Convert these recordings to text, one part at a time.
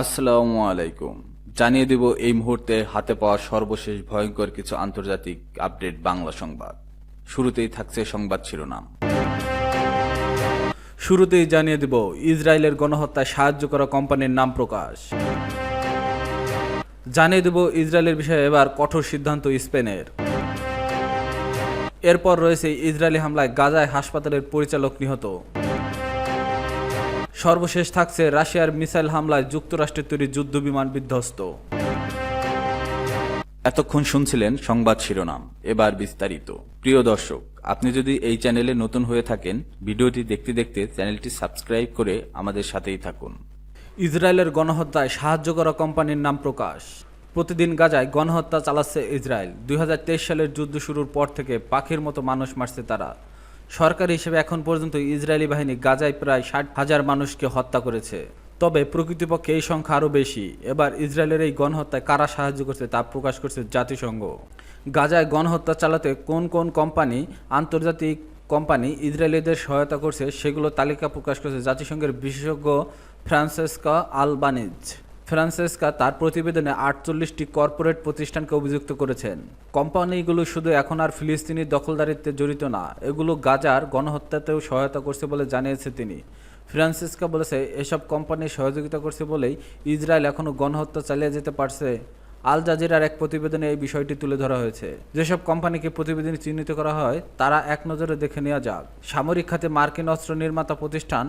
আসসালামু আলাইকুম। জানিয়ে দেব এই মুহূর্তে হাতে পাওয়া সর্বশেষ ভয়ঙ্কর কিছু আন্তর্জাতিক আপডেট বাংলা সংবাদ। শুরুতেই থাকছে সংবাদ শিরোনাম। শুরুতেই জানিয়ে দেব ইসরায়েলের গণহত্যায় সাহায্য করা কোম্পানির নাম প্রকাশ। জানিয়ে দেব ইসরায়েলের বিষয়ে এবার কঠোর সিদ্ধান্ত স্পেনের। এরপর রয়েছে ইসরায়েলি হামলায় গাজায় হাসপাতালের পরিচালক নিহত। সর্বশেষ থাকছে রাশিয়ার মিসাইল হামলায় যুক্তরাষ্ট্রের তৈরি যুদ্ধবিমান বিধ্বস্ত। এতক্ষণ শুনছিলেন সংবাদ শিরোনাম, এবার বিস্তারিত। প্রিয় দর্শক, আপনি যদি এই চ্যানেলে নতুন হয়ে থাকেন, ভিডিওটি দেখতে দেখতে চ্যানেলটি সাবস্ক্রাইব করে আমাদের সাথেই থাকুন। ইসরায়েলের গণহত্যায় সাহায্য করা কোম্পানির নাম প্রকাশ। প্রতিদিন গাজায় গণহত্যা চালাচ্ছে ইসরায়েল। 2023 সালের যুদ্ধ শুরুর পর থেকে পাখির মতো মানুষ মারছে তারা। সরকারি হিসেবে এখন পর্যন্ত ইসরায়েলি বাহিনী গাজায় প্রায় 60,000 মানুষকে হত্যা করেছে। তবে প্রকৃতপক্ষে এই সংখ্যা আরও বেশি। এবার ইসরায়েলের এই গণহত্যায় কারা সাহায্য করছে তা প্রকাশ করছে জাতিসংঘ। গাজায় গণহত্যা চালাতে কোন কোন কোম্পানি, আন্তর্জাতিক কোম্পানি ইসরায়েলিদের সহায়তা করছে সেগুলো তালিকা প্রকাশ করেছে জাতিসংঘের বিশেষজ্ঞ ফ্রান্সেসকা আলবানিজ। ফ্রান্সেসকা তার প্রতিবেদনে 48টি কর্পোরেট প্রতিষ্ঠানকে অভিযুক্ত করেছেন। কোম্পানিগুলো শুধু এখন আর ফিলিস্তিনি দখলদারিত্বে জড়িত না, এগুলো গাজার গণহত্যাতেও সহায়তা করছে বলে জানিয়েছে তিনি। ফ্রান্সিসকা বলেছে, এসব কোম্পানি সহযোগিতা করছে বলেই ইসরায়েল এখনও গণহত্যা চালিয়ে যেতে পারছে। আল জাজিরার এক প্রতিবেদনে এই বিষয়টি তুলে ধরা হয়েছে। যেসব কোম্পানিকে প্রতিবেদনে চিহ্নিত করা হয় তারা এক নজরে দেখে নেওয়া যাক। সামরিক খাতে মার্কিন অস্ত্র নির্মাতা প্রতিষ্ঠান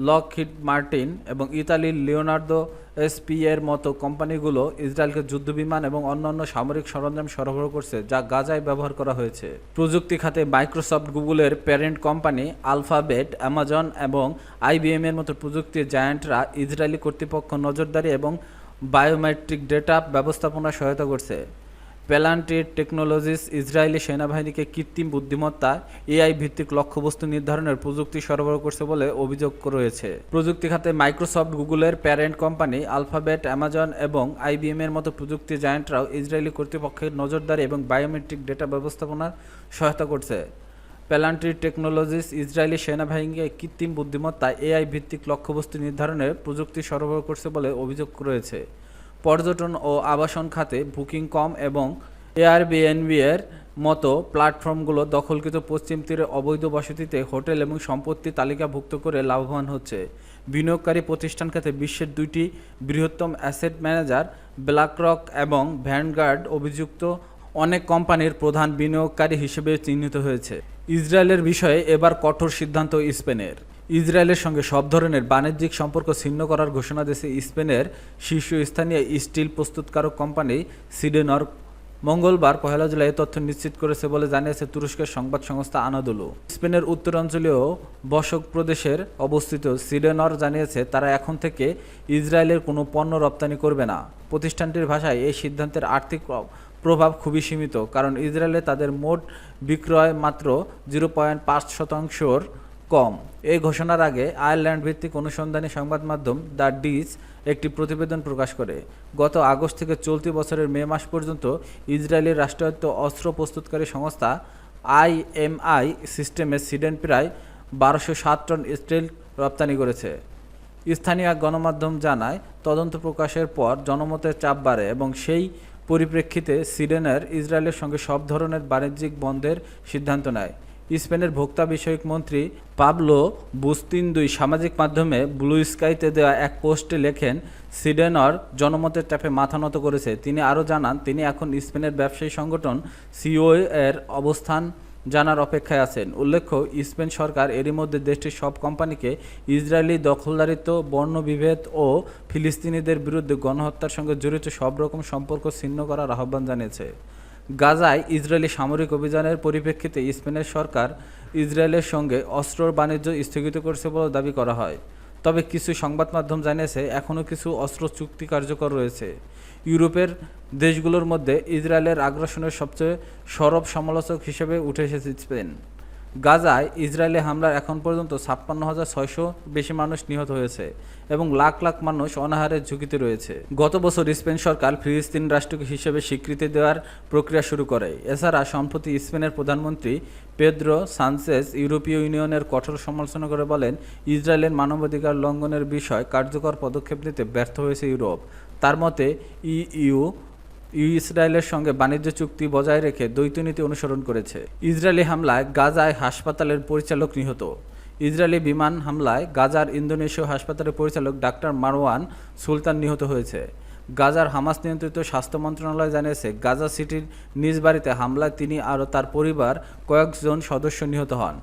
লকহিড মার্টিন এবং ইতালির লিওনার্দো এসপি এর মতো কোম্পানিগুলো ইসরায়েলকে যুদ্ধবিমান এবং অন্যান্য সামরিক সরঞ্জাম সরবরাহ করছে, যা গাজায় ব্যবহার করা হয়েছে। প্রযুক্তি খাতে মাইক্রোসফট, গুগলের প্যারেন্ট কোম্পানি আলফাবেট, অ্যামাজন এবং আইবিএম এর মতো প্রযুক্তির জায়ান্টরা ইসরায়েলি কর্তৃপক্ষ নজরদারি এবং বায়োমেট্রিক ডেটা ব্যবস্থাপনায় সহায়তা করছে। প্যালান্টির টেকনোলজিস ইসরায়েলি সেনাবাহিনীকে কৃত্রিম বুদ্ধিমত্তা এআই ভিত্তিক লক্ষ্যবস্তু নির্ধারণের প্রযুক্তি সরবরাহ করছে বলে অভিযোগ রয়েছে। প্রযুক্তি খাতে মাইক্রোসফট, গুগলের প্যারেন্ট কোম্পানি আলফাবেট, অ্যামাজন এবং আইবিএম এর মতো প্রযুক্তি জায়ান্টরাও ইসরায়েলি কর্তৃপক্ষের নজরদারি এবং বায়োমেট্রিক ডেটা ব্যবস্থাপনার সহায়তা করছে। প্যালান্টির টেকনোলজিস ইসরায়েলি সেনাবাহিনীকে কৃত্রিম বুদ্ধিমত্তা এআই ভিত্তিক লক্ষ্যবস্তু নির্ধারণের প্রযুক্তি সরবরাহ করছে বলে অভিযোগ রয়েছে। পর্যটন ও আবাসন খাতে বুকিং.কম এবং এয়ারবিএনবি এর মতো প্ল্যাটফর্মগুলো দখলকৃত পশ্চিম তীরে অবৈধ বসতিতে হোটেল এবং সম্পত্তি তালিকাভুক্ত করে লাভবান হচ্ছে। বিনিয়োগকারী প্রতিষ্ঠান খাতে বিশ্বের দুইটি বৃহত্তম অ্যাসেট ম্যানেজার ব্ল্যাকরক এবং ভ্যানগার্ড অভিযুক্ত অনেক কোম্পানির প্রধান বিনিয়োগকারী হিসেবে চিহ্নিত হয়েছে। ইসরায়েলের বিষয়ে এবার কঠোর সিদ্ধান্ত স্পেনের। ইসরায়েলের সঙ্গে সব ধরনের বাণিজ্যিক সম্পর্ক ছিন্ন করার ঘোষণা দিয়েছে স্পেনের শীর্ষস্থানীয় স্টিল প্রস্তুতকারক কোম্পানি সিডেনর। মঙ্গলবার 1 জুলাই তথ্য নিশ্চিত করেছে বলে জানিয়েছে তুরস্কের সংবাদ সংস্থা আনাদোলু। স্পেনের উত্তরাঞ্চলীয় বসক প্রদেশের অবস্থিত সিডেনর জানিয়েছে তারা এখন থেকে ইসরায়েলের কোনো পণ্য রপ্তানি করবে না। প্রতিষ্ঠানটির ভাষায় এই সিদ্ধান্তের আর্থিক প্রভাব খুবই সীমিত, কারণ ইসরায়েলে তাদের মোট বিক্রয় মাত্র 0.5% কম। এই ঘোষণার আগে আয়ারল্যান্ড ভিত্তিক অনুসন্ধানী সংবাদ মাধ্যম দ্য ডিস একটি প্রতিবেদন প্রকাশ করে। গত আগস্ট থেকে চলতি বছরের মে মাস পর্যন্ত ইসরায়েলের রাষ্ট্রায়ত্ত অস্ত্র প্রস্তুতকারী সংস্থা আইএমআই সিস্টেমে সিডেন প্রায় 1207 টন স্টিল রপ্তানি করেছে। স্থানীয় গণমাধ্যম জানায়, তদন্ত প্রকাশের পর জনমতের চাপ বাড়ে এবং সেই পরিপ্রেক্ষিতে সিডেনের ইসরায়েলের সঙ্গে সব ধরনের বাণিজ্যিক বন্ধের সিদ্ধান্ত নেয়। স্পেনের ভোক্তা বিষয়ক মন্ত্রী পাবলো বুস্তিনদুই সামাজিক মাধ্যমে ব্লু স্কাইতে দেওয়া এক পোস্টে লেখেন, সিডেনর জনমতের চাপে মাথা নত করেছে। তিনি আরও জানান, তিনি এখন স্পেনের ব্যবসায়ী সংগঠন সিও এর অবস্থান জানার অপেক্ষায় আছেন। উল্লেখ্য, স্পেন সরকার এরই মধ্যে দেশটির সব কোম্পানিকে ইসরায়েলি দখলদারিত্ব, বর্ণবিভেদ ও ফিলিস্তিনিদের বিরুদ্ধে গণহত্যার সঙ্গে জড়িত সব রকম সম্পর্ক ছিন্ন করার আহ্বান জানিয়েছে। গাজায় ইসরায়েলি সামরিক অভিযানের পরিপ্রেক্ষিতে স্পেনের সরকার ইসরায়েলের সঙ্গে অস্ত্র বাণিজ্য স্থগিত করছে বলে দাবি করা হয়। তবে কিছু সংবাদ মাধ্যম জানিয়েছে এখনও কিছু অস্ত্র চুক্তি কার্যকর রয়েছে। ইউরোপের দেশগুলোর মধ্যে ইসরায়েলের আগ্রাসনের সবচেয়ে সরব সমালোচক হিসেবে উঠে এসেছে স্পেন। গাজায় ইসরায়েলি হামলার এখন পর্যন্ত 56,600 বেশি মানুষ নিহত হয়েছে এবং লাখ লাখ মানুষ অনাহারের ঝুঁকিতে রয়েছে। গত বছর স্পেন সরকার ফিলিস্তিন রাষ্ট্র হিসেবে স্বীকৃতি দেওয়ার প্রক্রিয়া শুরু করে। এছাড়া সম্প্রতি স্পেনের প্রধানমন্ত্রী পেদ্রো সানচেজ ইউরোপীয় ইউনিয়নের কঠোর সমালোচনা করে বলেন, ইসরায়েলের মানবাধিকার লঙ্ঘনের বিষয়ে কার্যকর পদক্ষেপ নিতে ব্যর্থ হয়েছে ইউরোপ। তার মতে ইইউ ইসরায়েলের সঙ্গে বাণিজ্য চুক্তি বজায় রেখে দ্বৈত নীতি অনুসরণ করেছে। ইসরায়েলি হামলায় গাজায় হাসপাতালের পরিচালক নিহত। ইসরায়েলি বিমান হামলায় গাজার ইন্দোনেশীয় হাসপাতালের পরিচালক ডাক্তার মারওয়ান সুলতান নিহত হয়েছে। গাজার হামাস নিয়ন্ত্রিত স্বাস্থ্য মন্ত্রণালয় জানিয়েছে, গাজা সিটির নিজ বাড়িতে হামলায় তিনি আর তার পরিবার কয়েকজন সদস্য নিহত হন।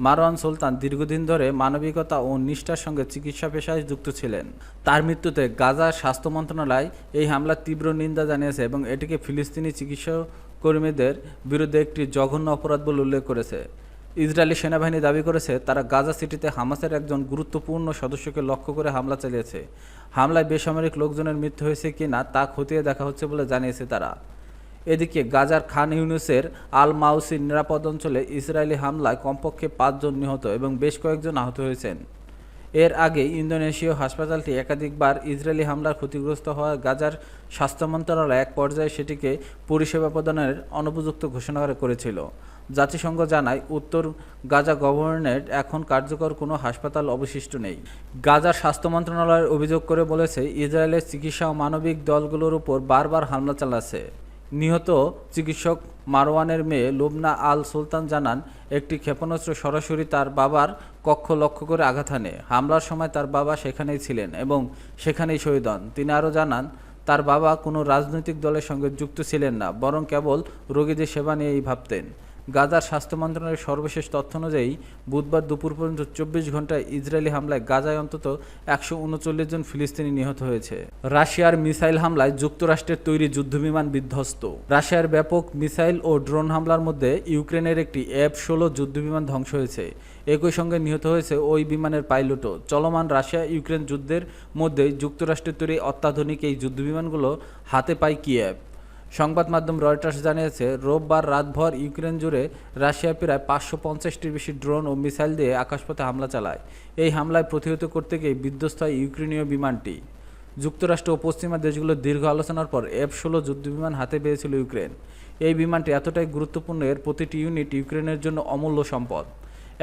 মারওয়ান সুলতান দীর্ঘদিন ধরে মানবিকতা ও নিষ্ঠার সঙ্গে চিকিৎসা পেশায় যুক্ত ছিলেন। তার মৃত্যুতে গাজার স্বাস্থ্য মন্ত্রণালয় এই হামলার তীব্র নিন্দা জানিয়েছে এবং এটিকে ফিলিস্তিনি চিকিৎসা কর্মীদের বিরুদ্ধে একটি জঘন্য অপরাধ বলে উল্লেখ করেছে। ইসরায়েলি সেনাবাহিনী দাবি করেছে, তারা গাজা সিটিতে হামাসের একজন গুরুত্বপূর্ণ সদস্যকে লক্ষ্য করে হামলা চালিয়েছে। হামলায় বেসামরিক লোকজনের মৃত্যু হয়েছে কিনা তা খতিয়ে দেখা হচ্ছে বলে জানিয়েছে তারা। এদিকে গাজার খান ইউনুসের আল মাউসি নিরাপদ অঞ্চলে ইসরায়েলি হামলায় কমপক্ষে 5 জন নিহত এবং বেশ কয়েকজন আহত হয়েছেন। এর আগে ইন্দোনেশীয় হাসপাতালটি একাধিকবার ইসরায়েলি হামলার ক্ষতিগ্রস্ত হওয়া গাজার স্বাস্থ্য মন্ত্রণালয় এক পর্যায়ে সেটিকে পরিষেবা প্রদানের অনুপযুক্ত ঘোষণা করেছিল। জাতিসংঘ জানায়, উত্তর গাজা গভর্নরেট এখন কার্যকর কোনো হাসপাতাল অবশিষ্ট নেই। গাজার স্বাস্থ্য মন্ত্রণালয়ের অভিযোগ করে বলেছে, ইসরায়েলের চিকিৎসা ও মানবিক দলগুলোর উপর বারবার হামলা চালাচ্ছে। নিহত চিকিৎসক মারওয়ানের মেয়ে লুবনা আল সুলতান জানান, একটি ক্ষেপণাস্ত্র সরাসরি তার বাবার কক্ষ লক্ষ্য করে আঘাত হানে। হামলার সময় তার বাবা সেখানেই ছিলেন এবং সেখানেই শহীদ হন। তিনি আরও জানান, তার বাবা কোনো রাজনৈতিক দলের সঙ্গে যুক্ত ছিলেন না, বরং কেবল রোগীদের সেবা নিয়েই ভাবতেন। গাজার স্বাস্থ্য মন্ত্রণালয়ের সর্বশেষ তথ্য অনুযায়ী বুধবার দুপুর পর্যন্ত 24 ঘন্টায় ইসরায়েলি হামলায় গাজায় অন্তত 139 জন ফিলিস্তিনি নিহত হয়েছে। রাশিয়ার মিসাইল হামলায় যুক্তরাষ্ট্রের তৈরি যুদ্ধবিমান বিধ্বস্ত। রাশিয়ার ব্যাপক মিসাইল ও ড্রোন হামলার মধ্যে ইউক্রেনের একটি F-16 যুদ্ধবিমান ধ্বংস হয়েছে। একই সঙ্গে নিহত হয়েছে ওই বিমানের পাইলটও। চলমান রাশিয়া ইউক্রেন যুদ্ধের মধ্যে যুক্তরাষ্ট্রের তৈরি অত্যাধুনিক এই যুদ্ধবিমানগুলো হাতে পায় কিয়েভ। সংবাদ মাধ্যম রয়টার্স জানিয়েছে, রোববার রাতভর ইউক্রেন জুড়ে রাশিয়া প্রায় 550টির বেশি ড্রোন ও মিসাইল দিয়ে আকাশপথে হামলা চালায়। এই হামলায় প্রতিহত করতে গিয়ে বিধ্বস্ত হয় ইউক্রেনীয় বিমানটি। যুক্তরাষ্ট্র ও পশ্চিমা দেশগুলোর দীর্ঘ আলোচনার পর F-16 যুদ্ধবিমান হাতে পেয়েছিল ইউক্রেন। এই বিমানটি এতটাই গুরুত্বপূর্ণ, এর প্রতিটি ইউনিট ইউক্রেনের জন্য অমূল্য সম্পদ।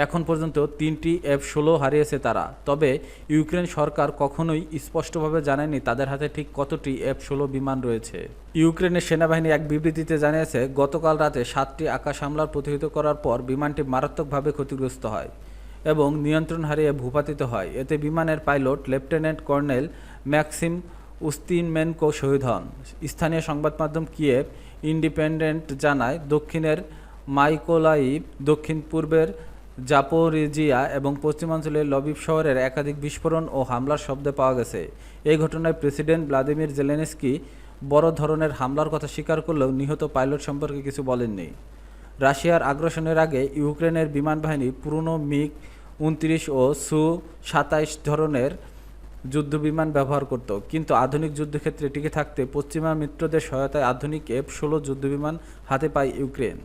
এখন পর্যন্ত 3টি F-16 হারিয়েছে তারা। তবে ইউক্রেন সরকার কখনোই স্পষ্টভাবে জানায়নি তাদের হাতে ঠিক কতটি F-16 বিমান রয়েছে। ইউক্রেনের সেনাবাহিনী এক বিবৃতিতে জানিয়েছে, গতকাল রাতে 7টি আকাশ হামলার প্রতিহত করার পর বিমানটি মারাত্মকভাবে ক্ষতিগ্রস্ত হয় এবং নিয়ন্ত্রণ হারিয়ে ভূপাতিত হয়। এতে বিমানের পাইলট লেফটেন্যান্ট কর্নেল ম্যাক্সিম উস্তিনমেনকো শহীদ হন। স্থানীয় সংবাদ মাধ্যম কিয়েভ ইন্ডিপেন্ডেন্ট জানায়, দক্ষিণের মাইকোলাইভ, দক্ষিণ পূর্বের জাপোরিজিয়া এবং পশ্চিমাঞ্চলের লবিভ শহরের একাধিক বিস্ফোরণ ও হামলার শব্দ পাওয়া গেছে। এই ঘটনায় প্রেসিডেন্ট ভ্লাদিমির জেলেনস্কি বড় ধরনের হামলার কথা স্বীকার করলেও নিহত পাইলট সম্পর্কে কিছু বলেননি। রাশিয়ার আগ্রাসনের আগে ইউক্রেনের বিমান বাহিনী পুরনো মিগ-29 ও সু-27 ধরনের যুদ্ধবিমান ব্যবহার করত, কিন্তু আধুনিক যুদ্ধক্ষেত্রে টিকে থাকতে পশ্চিমা মিত্রদের সহায়তায় আধুনিক F-16 যুদ্ধবিমান হাতে পায় ইউক্রেন।